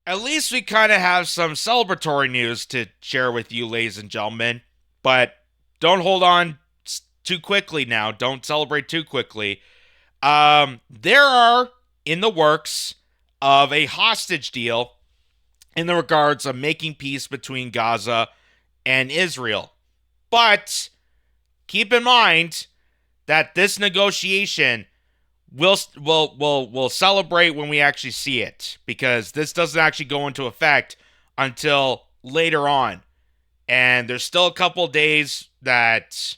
At least we kind of have some celebratory news to share with you, ladies and gentlemen. But don't hold on too quickly now. Don't celebrate too quickly. There are in the works of a hostage deal in the regards of making peace between Gaza and Israel. But keep in mind that this negotiation we'll celebrate when we actually see it, because this doesn't actually go into effect until later on, and there's still a couple days that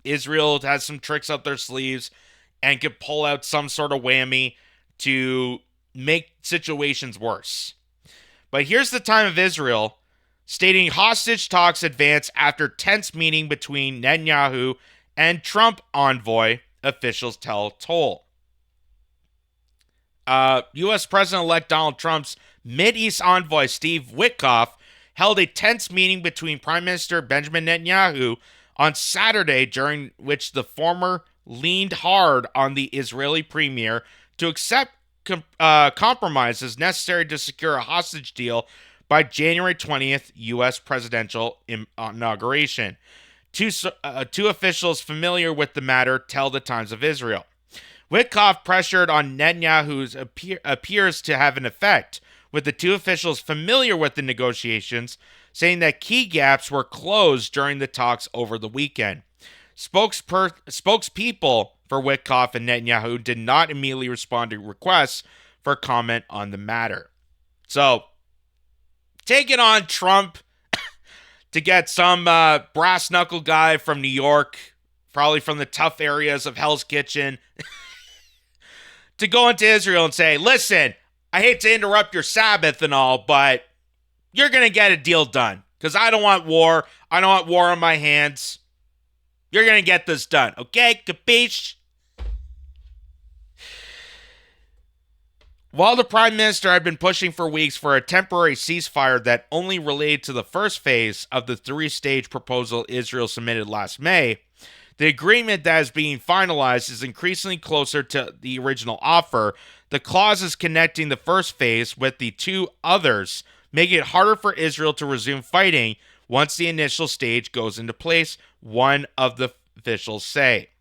Israel has some tricks up their sleeves and could pull out some sort of whammy to make situations worse. But here's the time of Israel stating hostage talks advance after tense meeting between Netanyahu and Trump envoy, officials tell Toll. U.S. President-elect Donald Trump's Mideast envoy Steve Witkoff held a tense meeting between Prime Minister Benjamin Netanyahu on Saturday, during which the former leaned hard on the Israeli premier to accept compromises necessary to secure a hostage deal by January 20th U.S. presidential inauguration. Two officials familiar with the matter tell the Times of Israel. Witkoff pressured on Netanyahu's appears to have an effect, with the two officials familiar with the negotiations saying that key gaps were closed during the talks over the weekend. Spokespeople for Witkoff and Netanyahu did not immediately respond to requests for comment on the matter. So, take it on Trump to get some brass knuckle guy from New York, probably from the tough areas of Hell's Kitchen, to go into Israel and say, listen, I hate to interrupt your Sabbath and all, but you're going to get a deal done, because I don't want war. I don't want war on my hands. You're going to get this done, okay? Capiche? While the Prime Minister had been pushing for weeks for a temporary ceasefire that only related to the first phase of the three-stage proposal Israel submitted last May, the agreement that is being finalized is increasingly closer to the original offer. The clauses connecting the first phase with the two others make it harder for Israel to resume fighting once the initial stage goes into place, one of the officials say.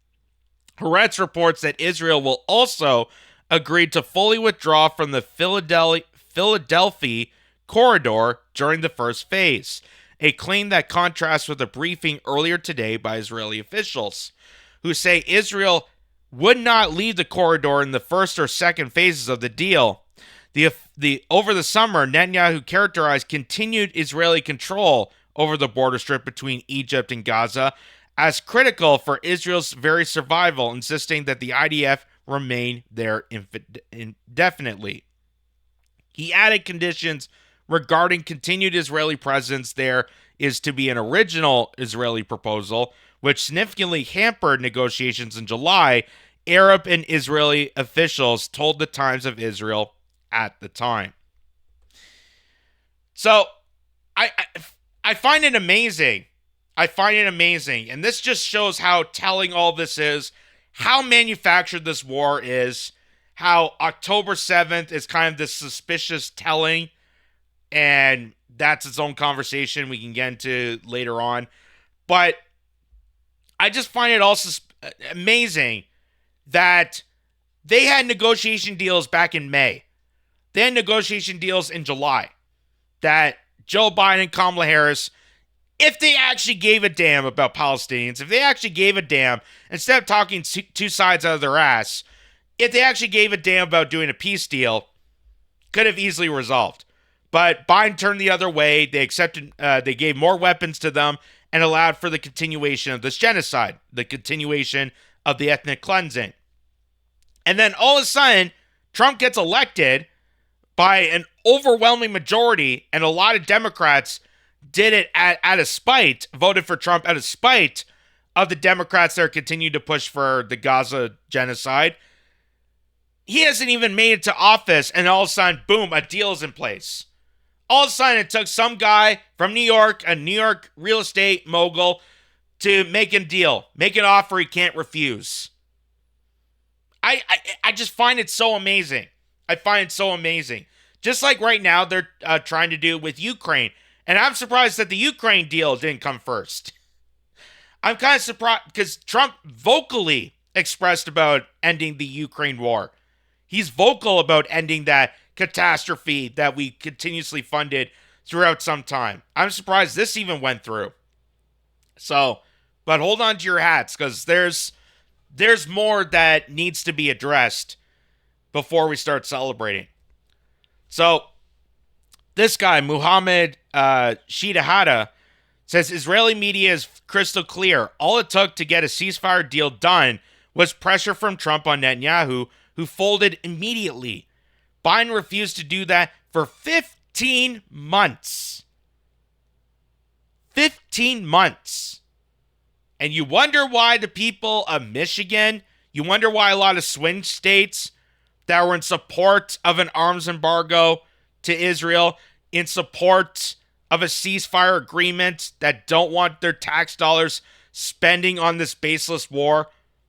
Haaretz reports that Israel will also agree to fully withdraw from the Philadelphia corridor during the first phase, a claim that contrasts with a briefing earlier today by Israeli officials, who say Israel would not leave the corridor in the first or second phases of the deal. Over the summer, Netanyahu characterized continued Israeli control over the border strip between Egypt and Gaza as critical for Israel's very survival, insisting that the IDF remain there indefinitely. He added conditions regarding continued Israeli presence there is to be an original Israeli proposal, which significantly hampered negotiations in July, Arab and Israeli officials told the Times of Israel at the time. So, I find it amazing. I find it amazing. And this just shows how telling all this is, how manufactured this war is, how October 7th is kind of this suspicious telling, and that's its own conversation we can get into later on. But I just find it also amazing that they had negotiation deals back in May. They had negotiation deals in July that Joe Biden and Kamala Harris, if they actually gave a damn about Palestinians, if they actually gave a damn, instead of talking two sides out of their ass, if they actually gave a damn about doing a peace deal, could have easily resolved. But Biden turned the other way. They accepted, they gave more weapons to them and allowed for the continuation of this genocide, the continuation of the ethnic cleansing. And then all of a sudden, Trump gets elected by an overwhelming majority, and a lot of Democrats did it out of spite, voted for Trump out of spite of the Democrats that are continuing to push for the Gaza genocide. He hasn't even made it to office, and all of a sudden, boom, a deal is in place. All of a sudden, it took some guy from New York, a New York real estate mogul, to make him deal, make an offer he can't refuse. I just find it so amazing. I find it so amazing. Just like right now they're trying to do with Ukraine. And I'm surprised that the Ukraine deal didn't come first. I'm kind of surprised because Trump vocally expressed about ending the Ukraine war. He's vocal about ending that catastrophe that we continuously funded throughout some time. I'm surprised this even went through. So, but hold on to your hats because there's more that needs to be addressed before we start celebrating. So, this guy, Muhammad Shidahada, says Israeli media is crystal clear. All it took to get a ceasefire deal done was pressure from Trump on Netanyahu, who folded immediately. Biden refused to do that for 15 months. 15 months. And you wonder why the people of Michigan, you wonder why a lot of swing states that were in support of an arms embargo to Israel, in support of a ceasefire agreement, that don't want their tax dollars spending on this baseless war.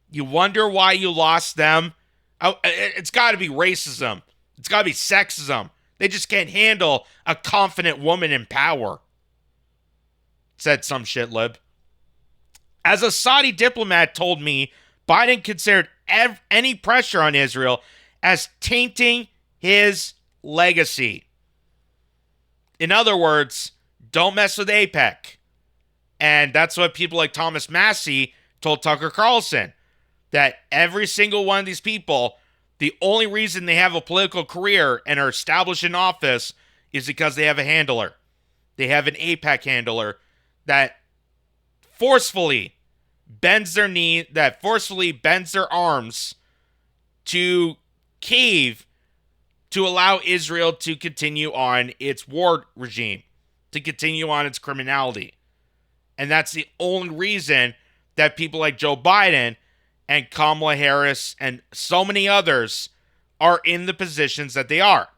You wonder why you lost them. It's got to be racism. It's got to be sexism. They just can't handle a confident woman in power, said some shit lib. As a Saudi diplomat told me, Biden considered any pressure on Israel as tainting his legacy. In other words, don't mess with AIPAC. And that's what people like Thomas Massey told Tucker Carlson, that every single one of these people, the only reason they have a political career and are established in office is because they have a handler. They have an AIPAC handler that forcefully bends their knee, that forcefully bends their arms to cave to allow Israel to continue on its war regime, to continue on its criminality. And that's the only reason that people like Joe Biden and Kamala Harris and so many others are in the positions that they are.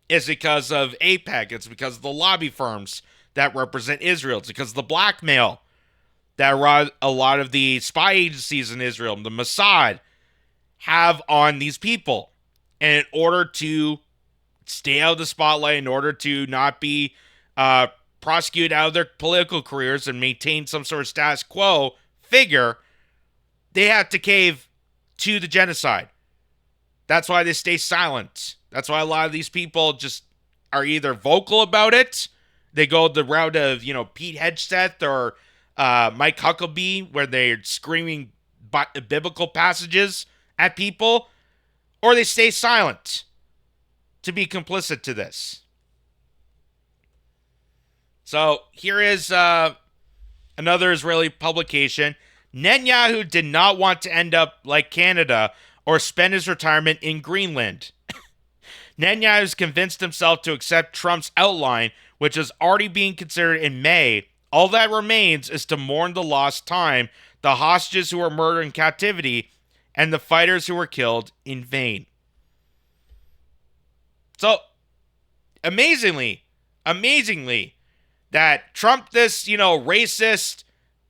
It's because of AIPAC. It's because of the lobby firms that represent Israel. It's because of the blackmail that a lot of the spy agencies in Israel, the Mossad, have on these people. And in order to stay out of the spotlight, in order to not be prosecuted out of their political careers and maintain some sort of status quo figure, they have to cave to the genocide. That's why they stay silent. That's why a lot of these people just are either vocal about it. They go the route of, Pete Hegseth or Mike Huckabee, where they're screaming biblical passages at people, or they stay silent to be complicit to this. So here is another Israeli publication. Netanyahu did not want to end up like Canada or spend his retirement in Greenland. Netanyahu has convinced himself to accept Trump's outline, which is already being considered in May. All that remains is to mourn the lost time, the hostages who were murdered in captivity, and the fighters who were killed in vain. So, amazingly, that Trump, this, racist,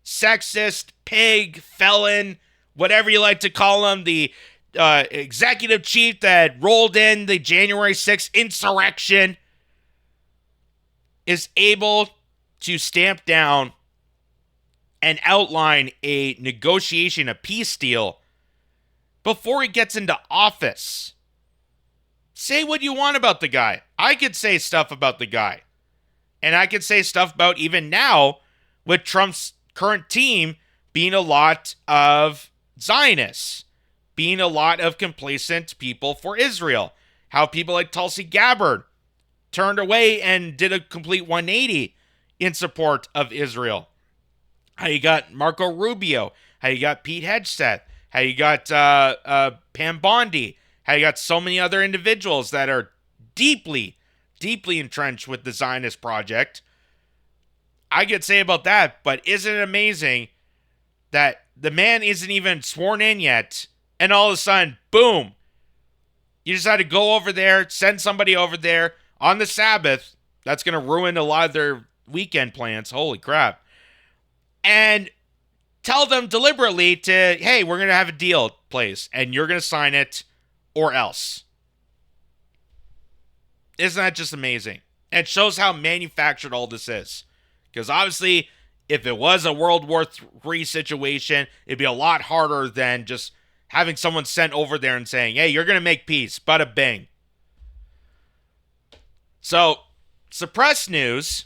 sexist, pig, felon, whatever you like to call him, the executive chief that rolled in the January 6th insurrection, is able to stamp down and outline a negotiation, a peace deal, before he gets into office. Say what you want about the guy. I could say stuff about the guy. And I could say stuff about even now with Trump's current team being a lot of Zionists, being a lot of complacent people for Israel. How people like Tulsi Gabbard turned away and did a complete 180 in support of Israel. How you got Marco Rubio. How you got Pete Hegseth. How you got Pam Bondi. How you got so many other individuals that are deeply, deeply entrenched with the Zionist project. I could say about that, but isn't it amazing that the man isn't even sworn in yet, and all of a sudden, boom, you just had to go over there, send somebody over there on the Sabbath. That's going to ruin a lot of their weekend plans. Holy crap. And tell them deliberately to, hey, we're going to have a deal in place, and you're going to sign it or else. Isn't that just amazing? And it shows how manufactured all this is. Because obviously, if it was a World War III situation, it'd be a lot harder than just having someone sent over there and saying, hey, you're going to make peace. Bada bing. So, suppressed news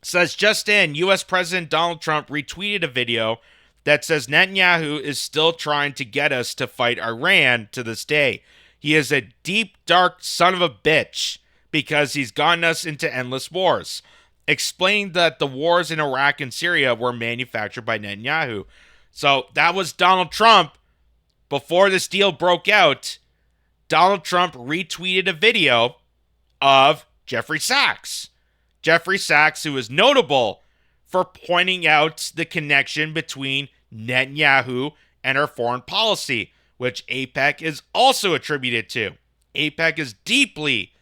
says just in, U.S. President Donald Trump retweeted a video that says Netanyahu is still trying to get us to fight Iran to this day. He is a deep, dark son of a bitch because he's gotten us into endless wars. Explained that the wars in Iraq and Syria were manufactured by Netanyahu. So that was Donald Trump. Before this deal broke out, Donald Trump retweeted a video of Jeffrey Sachs. Jeffrey Sachs, who is notable for pointing out the connection between Netanyahu and her foreign policy, which AIPAC is also attributed to. AIPAC is deeply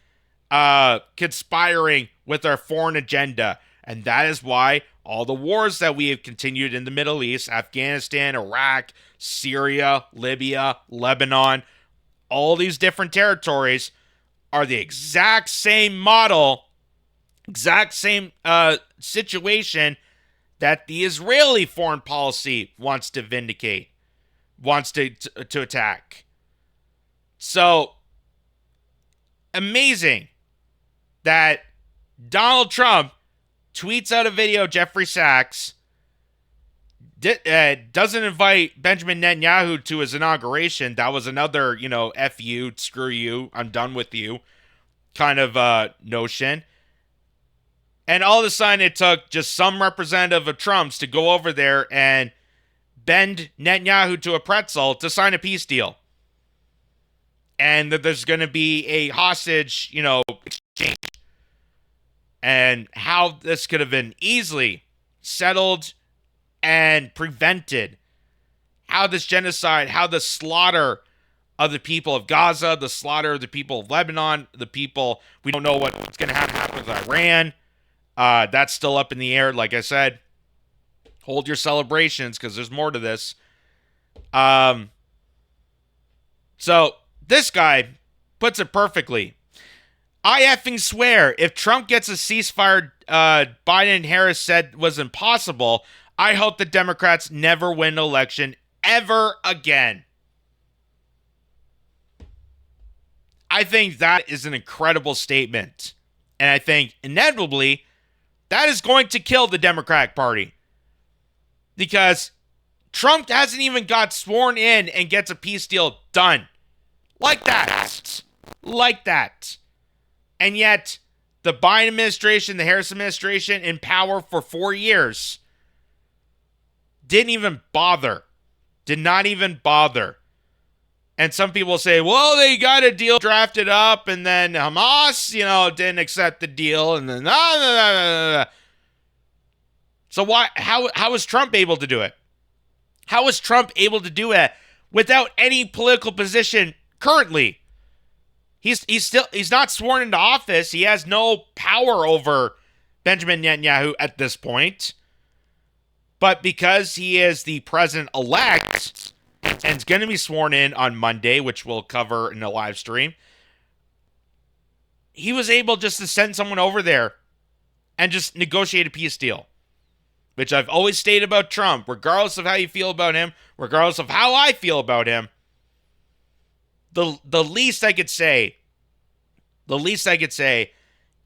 conspiring with our foreign agenda, and that is why all the wars that we have continued in the Middle East, Afghanistan, Iraq, Syria, Libya, Lebanon, all these different territories are the exact same model, exact same situation that the Israeli foreign policy wants to vindicate, wants to attack. So, amazing that Donald Trump tweets out a video of Jeffrey Sachs, doesn't invite Benjamin Netanyahu to his inauguration. That was another, F you, screw you, I'm done with you kind of notion. And all of a sudden, it took just some representative of Trump's to go over there and bend Netanyahu to a pretzel to sign a peace deal. And that there's going to be a hostage, exchange. And how this could have been easily settled and prevented. How this genocide, how the slaughter of the people of Gaza, the slaughter of the people of Lebanon, the people, we don't know what's going to happen with Iran. That's still up in the air. Like I said, hold your celebrations because there's more to this. So this guy puts it perfectly. I effing swear, if Trump gets a ceasefire Biden and Harris said was impossible, I hope the Democrats never win an election ever again. I think that is an incredible statement. And I think inevitably that is going to kill the Democratic Party. Because Trump hasn't even got sworn in and gets a peace deal done. Like that. Like that. And yet, the Biden administration, the Harris administration, in power for 4 years, didn't even bother. Did not even bother. And some people say, well, they got a deal drafted up, and then Hamas, didn't accept the deal, and then So how was Trump able to do it? How was Trump able to do it without any political position currently? He's not sworn into office. He has no power over Benjamin Netanyahu at this point. But because he is the president-elect and is going to be sworn in on Monday, which we'll cover in a live stream, he was able just to send someone over there and just negotiate a peace deal. Which I've always stated about Trump, regardless of how you feel about him, regardless of how I feel about him, the least I could say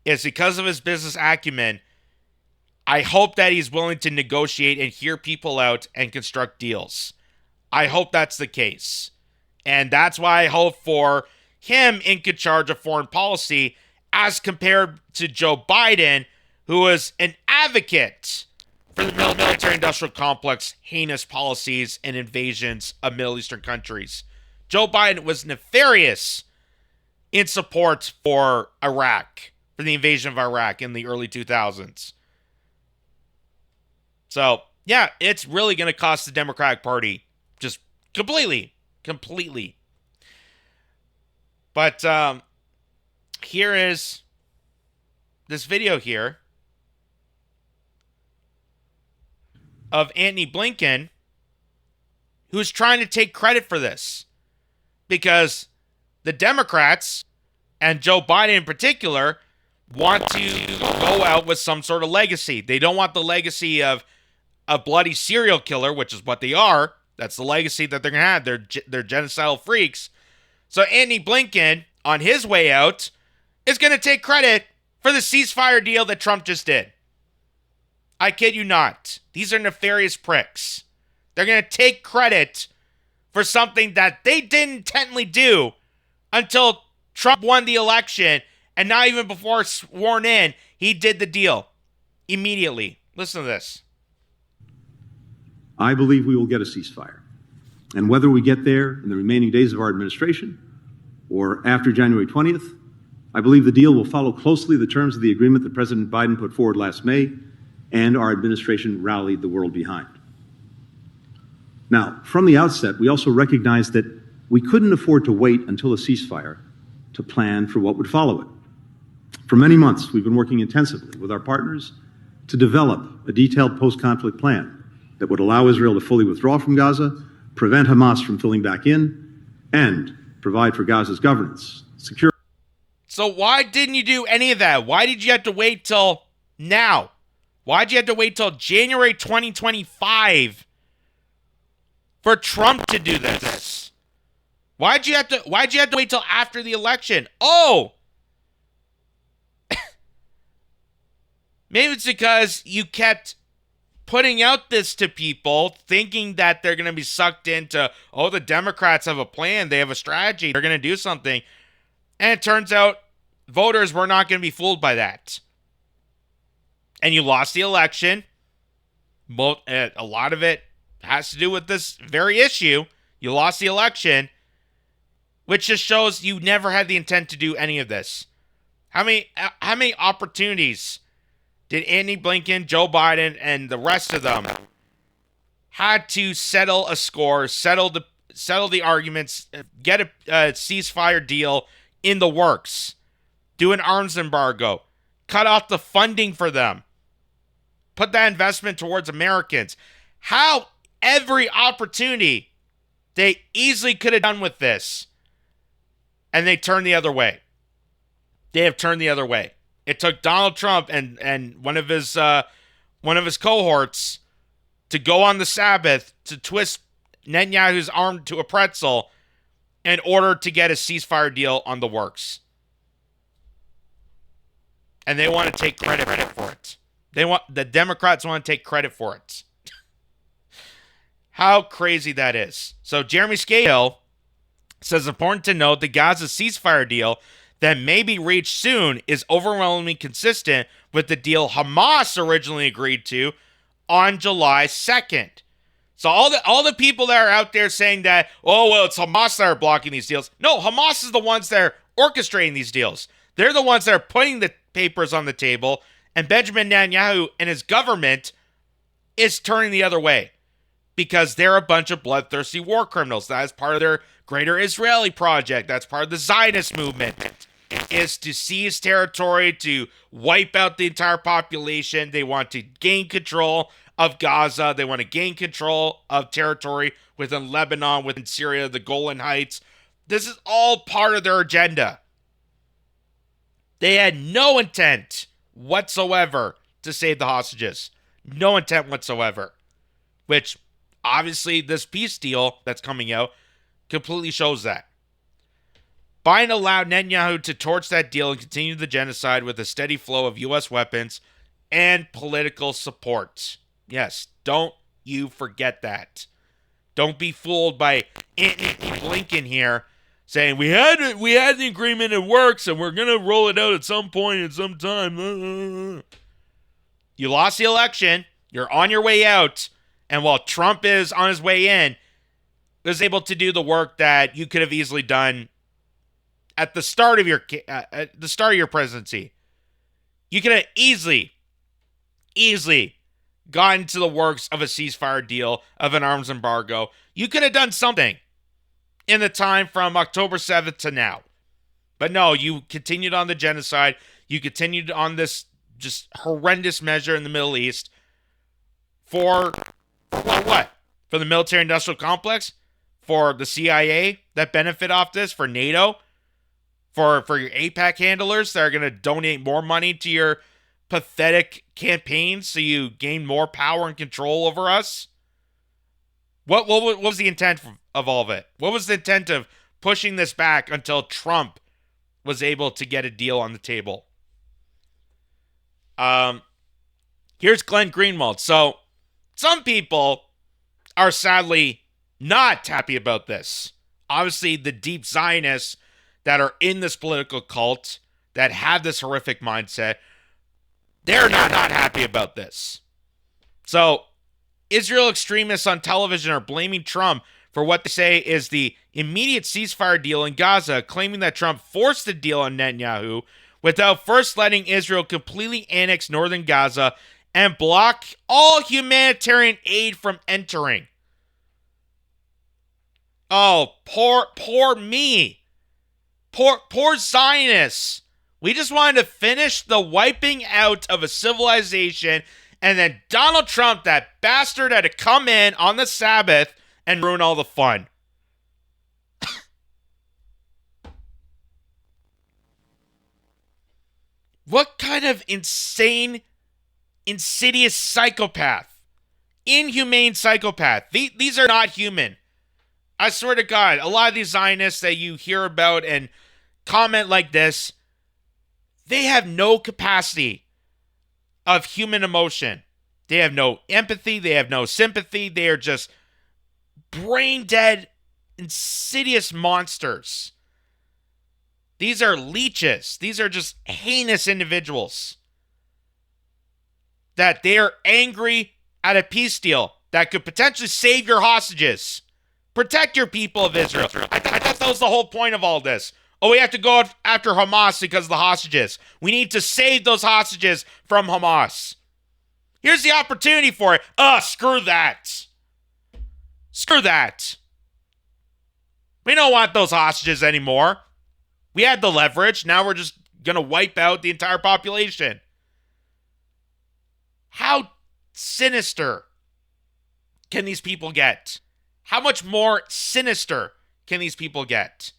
is because of his business acumen, I hope that he's willing to negotiate and hear people out and construct deals. I hope that's the case. And that's why I hope for him in charge of foreign policy as compared to Joe Biden, who is an advocate for the military-industrial complex, heinous policies, and invasions of Middle Eastern countries. Joe Biden was nefarious in support for Iraq, for the invasion of Iraq in the early 2000s. So, yeah, it's really going to cost the Democratic Party just completely. But here is this video here of Antony Blinken, who's trying to take credit for this. Because the Democrats and Joe Biden in particular want to go out with some sort of legacy. They don't want the legacy of a bloody serial killer, which is what they are. That's the legacy that they're going to have. They're genocidal freaks. So Anthony Blinken, on his way out, is going to take credit for the ceasefire deal that Trump just did. I kid you not. These are nefarious pricks. They're going to take credit for something that they didn't intently do until Trump won the election, and not even before sworn in, he did the deal immediately. Listen to this. I believe we will get a ceasefire. And whether we get there in the remaining days of our administration or after January 20th, I believe the deal will follow closely the terms of the agreement that President Biden put forward last May and our administration rallied the world behind. Now, from the outset, we also recognized that we couldn't afford to wait until a ceasefire to plan for what would follow it. For many months, we've been working intensively with our partners to develop a detailed post-conflict plan that would allow Israel to fully withdraw from Gaza, prevent Hamas from filling back in, and provide for Gaza's governance, security. So why didn't you do any of that? Why did you have to wait till now? Why did you have to wait till January 2025 for Trump to do this? Why'd you have to wait till after the election? Oh! Maybe it's because you kept putting out this to people, thinking that they're going to be sucked into, oh, the Democrats have a plan, they have a strategy, they're going to do something. And it turns out voters were not going to be fooled by that. And you lost the election. A lot of it has to do with this very issue. You lost the election, which just shows you never had the intent to do any of this. How many opportunities did Anthony Blinken, Joe Biden, and the rest of them had to settle a score, settle the arguments, get a ceasefire deal in the works, do an arms embargo, cut off the funding for them, put that investment towards Americans? How every opportunity they easily could have done with this, and they turned the other way. They have turned the other way. It took Donald Trump and one of his cohorts to go on the Sabbath to twist Netanyahu's arm to a pretzel in order to get a ceasefire deal on the works. And they want to take credit for it. The Democrats want to take credit for it. How crazy that is. So Jeremy Scahill says it's important to note the Gaza ceasefire deal that may be reached soon is overwhelmingly consistent with the deal Hamas originally agreed to on July 2nd. So all the people that are out there saying that, oh, well, it's Hamas that are blocking these deals. No, Hamas is the ones that are orchestrating these deals. They're the ones that are putting the papers on the table, and Benjamin Netanyahu and his government is turning the other way because they're a bunch of bloodthirsty war criminals. That is part of their greater Israeli project. That's part of the Zionist movement, is to seize territory, to wipe out the entire population. They want to gain control of Gaza. They want to gain control of territory within Lebanon, within Syria, the Golan Heights. This is all part of their agenda. They had no intent whatsoever to save the hostages. No intent whatsoever. Which, obviously, this peace deal that's coming out completely shows that. Biden allowed Netanyahu to torch that deal and continue the genocide with a steady flow of U.S. weapons and political support. Yes, don't you forget that. Don't be fooled by Anthony Blinken here saying, we had the agreement, it works, and we're going to roll it out at some point at some time. You lost the election, you're on your way out, and while Trump is on his way in, was able to do the work that you could have easily done at the start of your presidency. You could have easily gotten to the works of a ceasefire deal, of an arms embargo. You could have done something in the time from October 7th to now. But no, you continued on the genocide. You continued on this just horrendous measure in the Middle East for what? For the military-industrial complex? For the CIA that benefit off this? For NATO? for your APAC handlers that are going to donate more money to your pathetic campaigns so you gain more power and control over us? What was the intent of all of it? What was the intent of pushing this back until Trump was able to get a deal on the table? Here's Glenn Greenwald. So, some people are sadly not happy about this. Obviously, the deep Zionists that are in this political cult, that have this horrific mindset, they're not happy about this. So, Israel extremists on television are blaming Trump for what they say is the immediate ceasefire deal in Gaza, claiming that Trump forced the deal on Netanyahu without first letting Israel completely annex northern Gaza and block all humanitarian aid from entering. Oh, poor me. Poor Zionists. We just wanted to finish the wiping out of a civilization, and then Donald Trump, that bastard, had to come in on the Sabbath and ruin all the fun. What kind of insane, insidious psychopath? Inhumane psychopath. These are not human. I swear to God, a lot of these Zionists that you hear about and comment like this, they have no capacity of human emotion. They have no empathy. They have no sympathy. They are just brain dead, insidious monsters. These are leeches. These are just heinous individuals. That they are angry at a peace deal that could potentially save your hostages. Protect your people of Israel. I thought that was the whole point of all this. Oh, we have to go after Hamas because of the hostages. We need to save those hostages from Hamas. Here's the opportunity for it. Screw that. Screw that. We don't want those hostages anymore. We had the leverage. Now we're just going to wipe out the entire population. How sinister can these people get? How much more sinister can these people get?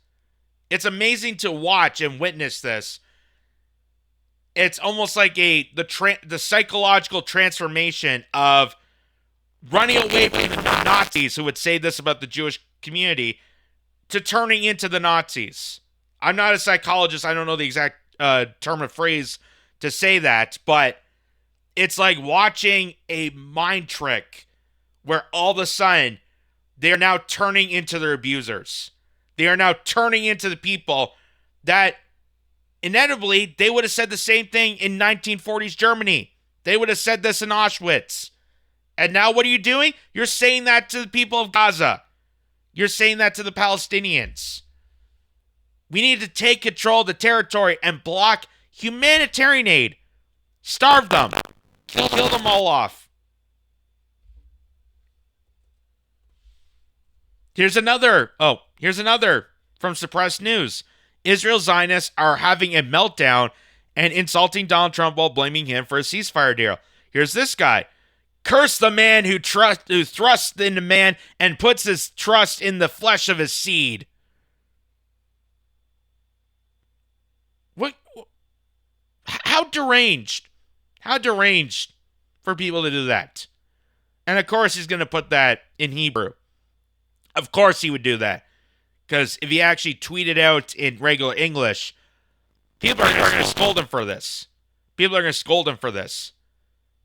It's amazing to watch and witness this. It's almost like the psychological transformation of running away from the Nazis, who would say this about the Jewish community, to turning into the Nazis. I'm not a psychologist. I don't know the exact term or phrase to say that, but it's like watching a mind trick where all of a sudden they are now turning into their abusers. They are now turning into the people that inevitably they would have said the same thing in 1940s Germany. They would have said this in Auschwitz. And now what are you doing? You're saying that to the people of Gaza. You're saying that to the Palestinians. We need to take control of the territory and block humanitarian aid. Starve them. Kill them all off. Here's another from Suppressed News. Israel Zionists are having a meltdown and insulting Donald Trump while blaming him for a ceasefire deal. Here's this guy. Curse the man who thrusts into man and puts his trust in the flesh of his seed. What? How deranged? How deranged for people to do that? And of course he's going to put that in Hebrew. Of course he would do that. Because if he actually tweeted out in regular English, people are going to scold him for this. People are going to scold him for this.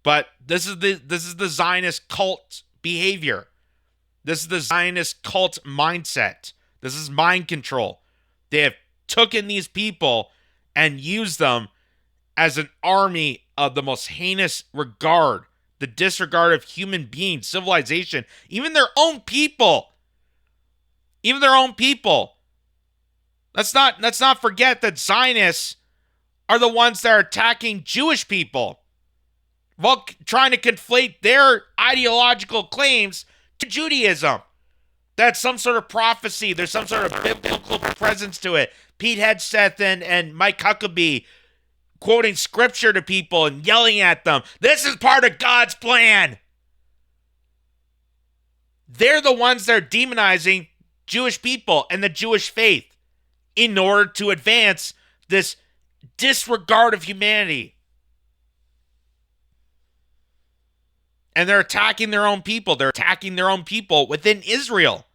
But this is the Zionist cult behavior. This is the Zionist cult mindset. This is mind control. They have taken these people and used them as an army of the most heinous regard, the disregard of human beings, civilization, even their own people. Even their own people. Let's not forget that Zionists are the ones that are attacking Jewish people while trying to conflate their ideological claims to Judaism. That's some sort of prophecy. There's some sort of biblical presence to it. Pete Hegseth and Mike Huckabee quoting scripture to people and yelling at them. This is part of God's plan. They're the ones that are demonizing Jewish people and the Jewish faith in order to advance this disregard of humanity. And they're attacking their own people. They're attacking their own people within Israel.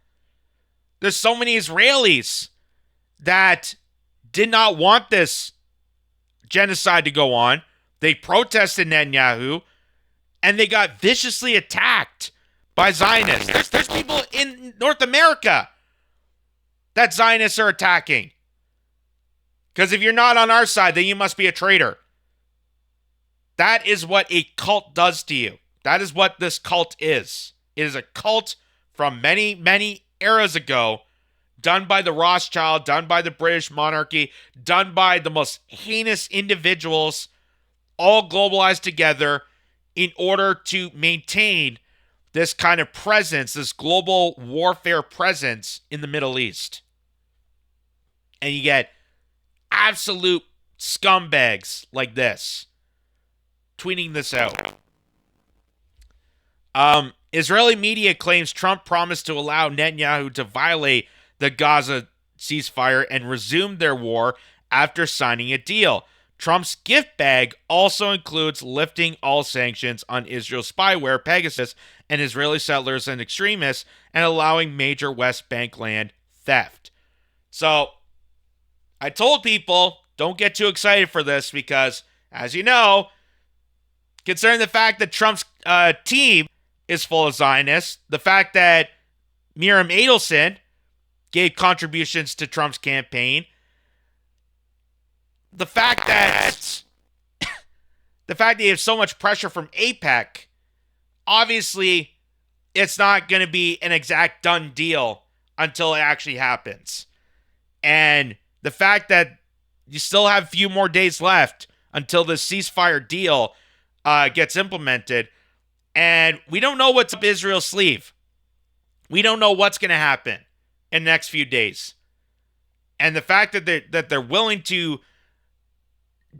There's so many Israelis that did not want this genocide to go on. They protested Netanyahu, and they got viciously attacked by Zionists. There's people in North America that Zionists are attacking. Because if you're not on our side, then you must be a traitor. That is what a cult does to you. That is what this cult is. It is a cult from many, many eras ago, done by the Rothschild, done by the British monarchy, done by the most heinous individuals, all globalized together in order to maintain this kind of presence, this global warfare presence in the Middle East. And you get absolute scumbags like this tweeting this out. Israeli media claims Trump promised to allow Netanyahu to violate the Gaza ceasefire and resume their war after signing a deal. Trump's gift bag also includes lifting all sanctions on Israel spyware, Pegasus, and Israeli settlers and extremists, and allowing major West Bank land theft. So, I told people, don't get too excited for this because, as you know, considering the fact that Trump's team is full of Zionists, the fact that Miriam Adelson gave contributions to Trump's campaign, the fact that you have so much pressure from AIPAC, obviously it's not going to be an exact done deal until it actually happens. And the fact that you still have a few more days left until the ceasefire deal gets implemented, and we don't know what's up Israel's sleeve. We don't know what's going to happen in the next few days. And the fact that they're willing to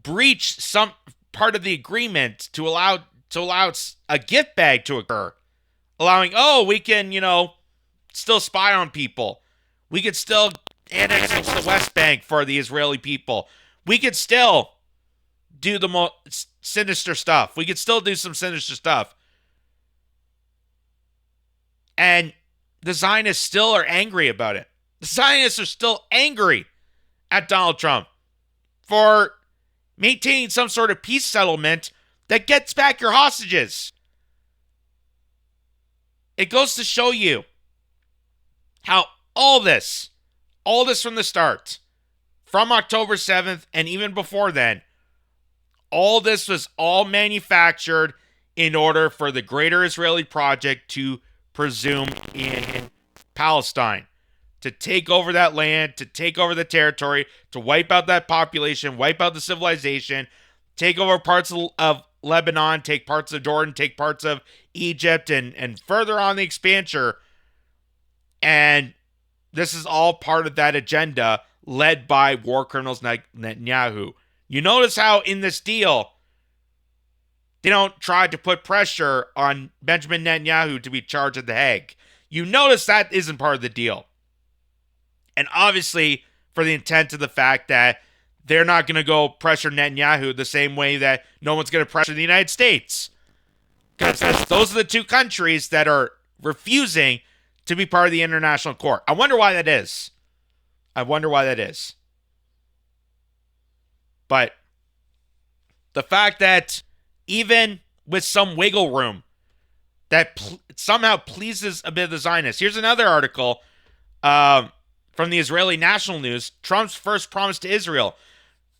breach some part of the agreement to allow a gift bag to occur, allowing, we can, still spy on people. We could still annex the West Bank for the Israeli people. We could still do the most sinister stuff. We could still do some sinister stuff. And the Zionists still are angry about it. The Zionists are still angry at Donald Trump for maintaining some sort of peace settlement that gets back your hostages. It goes to show you how all this from the start, from October 7th and even before then, all this was all manufactured in order for the greater Israeli project to presume in Palestine, to take over that land, to take over the territory, to wipe out that population, wipe out the civilization, take over parts of Lebanon, take parts of Jordan, take parts of Egypt, and further on the expansion. And this is all part of that agenda led by war criminals Netanyahu. You notice how in this deal, they don't try to put pressure on Benjamin Netanyahu to be charged at The Hague. You notice that isn't part of the deal. And obviously, for the intent of the fact that they're not going to go pressure Netanyahu the same way that no one's going to pressure the United States. Because those are the two countries that are refusing to be part of the international court. I wonder why that is. But the fact that even with some wiggle room, that somehow pleases a bit of the Zionists. Here's another article from the Israeli National News. Trump's first promise to Israel.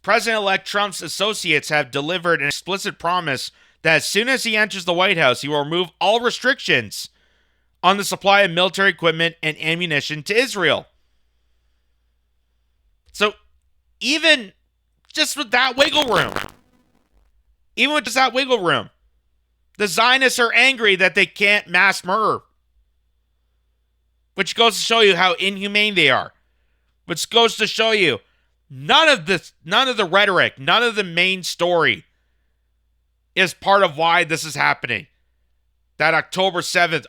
President-elect Trump's associates have delivered an explicit promise that as soon as he enters the White House, he will remove all restrictions on the supply of military equipment and ammunition to Israel. So even just with that wiggle room, the Zionists are angry that they can't mass murder. Which goes to show you how inhumane they are. Which goes to show you none of the rhetoric, none of the main story is part of why this is happening. That October 7th,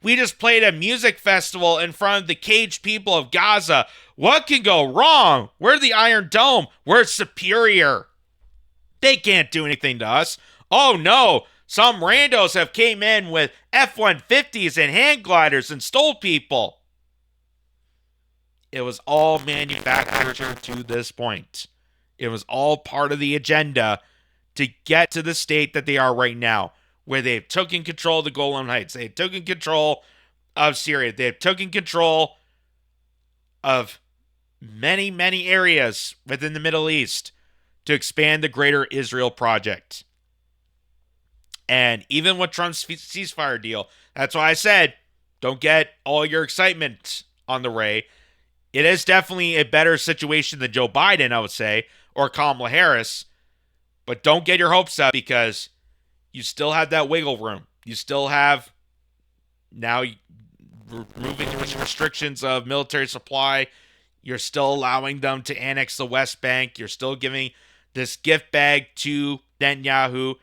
We just played a music festival in front of the caged people of Gaza. What can go wrong? We're the Iron Dome. We're superior. They can't do anything to us. Oh no, some randos have came in with F-150s and hand gliders and stole people. It was all manufactured to this point. It was all part of the agenda to get to the state that they are right now, where they've taken control of the Golan Heights. They've taken control of Syria. They've taken control of many, many areas within the Middle East to expand the Greater Israel Project. And even with Trump's ceasefire deal, that's why I said, don't get all your excitement on the Ray. It is definitely a better situation than Joe Biden, I would say, or Kamala Harris. But don't get your hopes up, because you still have that wiggle room. You still have, now removing the restrictions of military supply. You're still allowing them to annex the West Bank. You're still giving this gift bag to Netanyahu.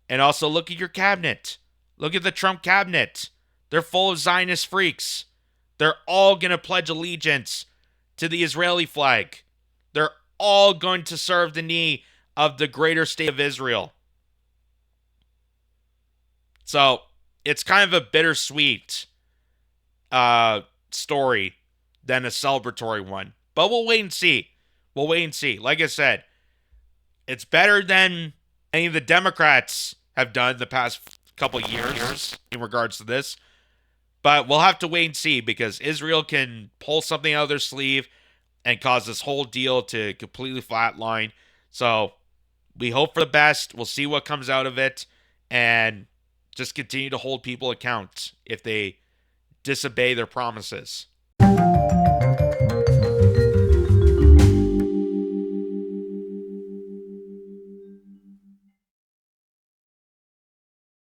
And also look at your cabinet. Look at the Trump cabinet. They're full of Zionist freaks. They're all going to pledge allegiance to the Israeli flag. They're all going to serve the knee of the greater state of Israel. So it's kind of a bittersweet story than a celebratory one. But we'll wait and see. We'll wait and see. Like I said, it's better than any of the Democrats have done the past couple years in regards to this. But we'll have to wait and see, because Israel can pull something out of their sleeve and cause this whole deal to completely flatline. So we hope for the best. We'll see what comes out of it, and just continue to hold people account if they disobey their promises.